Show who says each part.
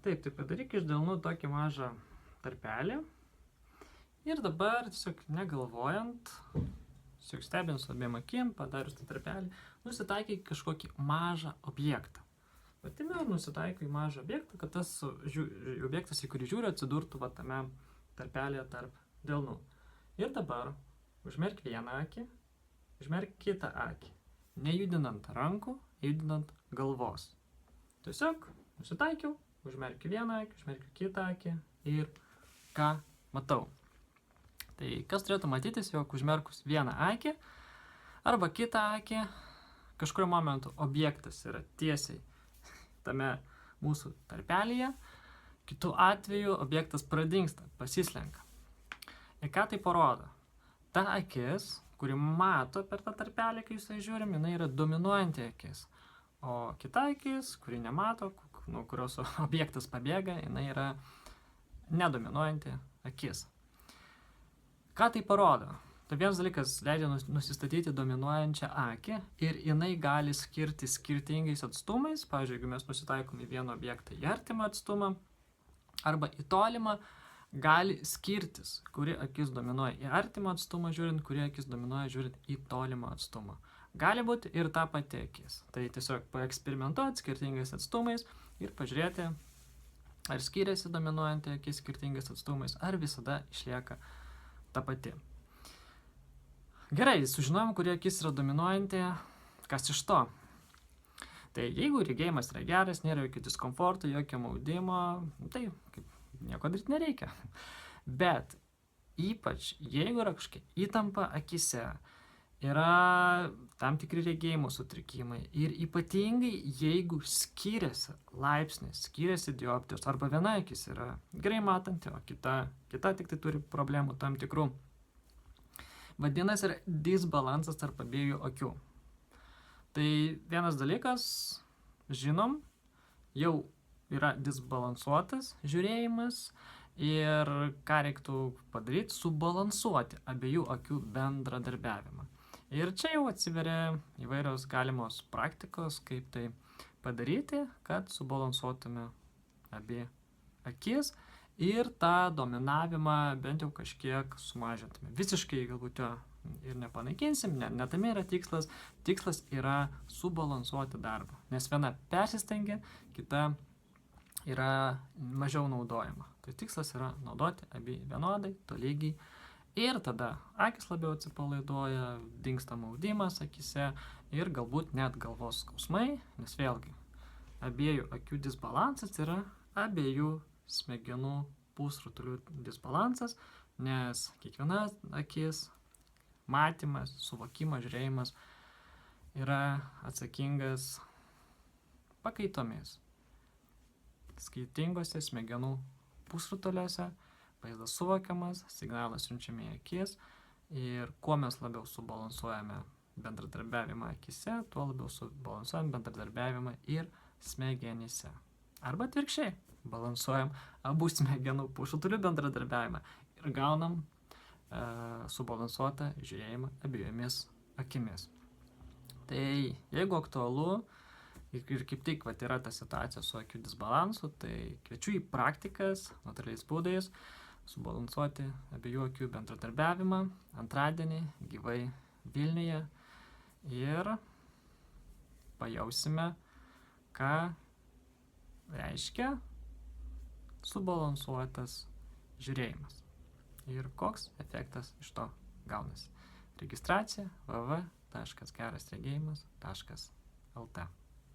Speaker 1: Taip, tai padaryk iš delnų tokį mažą tarpelį. Ir dabar tiesiog negalvojant, tiesiog stebint su abiem akim, padarius tą tarpelį, nusitaikai kažkokį mažą objektą. Vatime nusitaikai mažą objektą, kad tas objektas, į kurį žiūri, atsidurtų va tame tarpelėje tarp delnų. Ir dabar užmerk vieną akį, užmerk kitą akį, nejudinant rankų, judinant galvos. Tiesiog nusitaikiau, užmerkiu vieną akį, užmerkiu kitą akį ir ką matau. Tai kas turėtų matytis, jog užmerkus vieną akį arba kitą akį, kažkurio momentu objektas yra tiesiai tame mūsų tarpelyje, kitu atveju objektas pradingsta, pasislenka. Ir ką tai parodo? Ta akis, kuri mato per tą tarpelį, kai jūs žiūrim, jinai yra dominuojanti akis. O kita akis, kuri nemato, nuo kurios objektas pabėga, jinai yra nedominuojanti akis. Ką tai parodo? Tai vienas dalykas leidžia nusistatyti dominuojančią akį ir jinai gali skirti skirtingais atstumais. Pavyzdžiui, jeigu mes nusitaikom į vieną objektą į artimą atstumą arba į tolimą, gali skirtis, kuri akis dominuoja į artimą atstumą žiūrint, kuri akis dominuoja žiūrint į tolimą atstumą. Gali būti ir ta pati akis. Tai tiesiog paeksperimentuoti skirtingais atstumais ir pažiūrėti, ar skiriasi dominuojanti akis skirtingais atstumais, ar visada išlieka ta pati. Gerai, sužinojom, kurie akis yra dominuojanti, kas iš to. Tai jeigu regėjimas yra geras, nėra jokio diskomforto, jokio maudimo, tai nieko daryti nereikia. Bet ypač jeigu yra kažkokia įtampa akise, yra tam tikri regėjimo sutrikimai ir ypatingai jeigu skiriasi laipsnis, skiriasi dioptrijos, arba viena akis yra gerai matanti, o kita tik tai turi problemų tam tikrų. Vadinasi, yra disbalansas tarp abiejų akių. Tai vienas dalykas, žinom, jau yra disbalansuotas žiūrėjimas ir ką reiktų padaryti, subalansuoti abiejų akių bendradarbiavimą. Ir čia jau atsiveria įvairios galimos praktikos, kaip tai padaryti, kad subalansuotume abi akis ir tą dominavimą bent jau kažkiek sumažintume. Visiškai galbūt jo ir nepanaikinsim, ne tame yra tikslas. Tikslas yra subalansuoti darbą, nes viena persistengia, kita yra mažiau naudojama. Tai tikslas yra naudoti abi vienodai, tolygiai. Ir tada akis labiau atsipalaiduoja, dingsta maudimas akise ir galbūt net galvos skausmai, nes vėlgi abiejų akių disbalansas yra abiejų smegenų pusrutulių disbalansas, nes kiekviena akis, matymas, suvokimas, žiūrėjimas yra atsakingas pakaitomis. Skirtingose smegenų pusrutuliuose vaizdas suvokiamas, signalas siunčiame į akis ir kuo mes labiau subalansuojame bendradarbiavimą akise, tuo labiau subalansuojame bendradarbiavimą ir smegenyse. Arba atvirkščiai, balansuojam abu smegenų pusrutulių bendradarbiavimą ir gaunam subalansuotą žiūrėjimą abiejomis akimis. Tai jeigu aktualu ir kaip tik yra ta situacija su akių disbalansu, tai kviečiu į praktikas, natūraliais būdais, subalansuoti abiejų akių bendradarbiavimą antradienį gyvai Vilniuje ir pajausime, ką reiškia subalansuotas žiūrėjimas ir koks efektas iš to gaunasi. Registracija www.gerasregėjimas.lt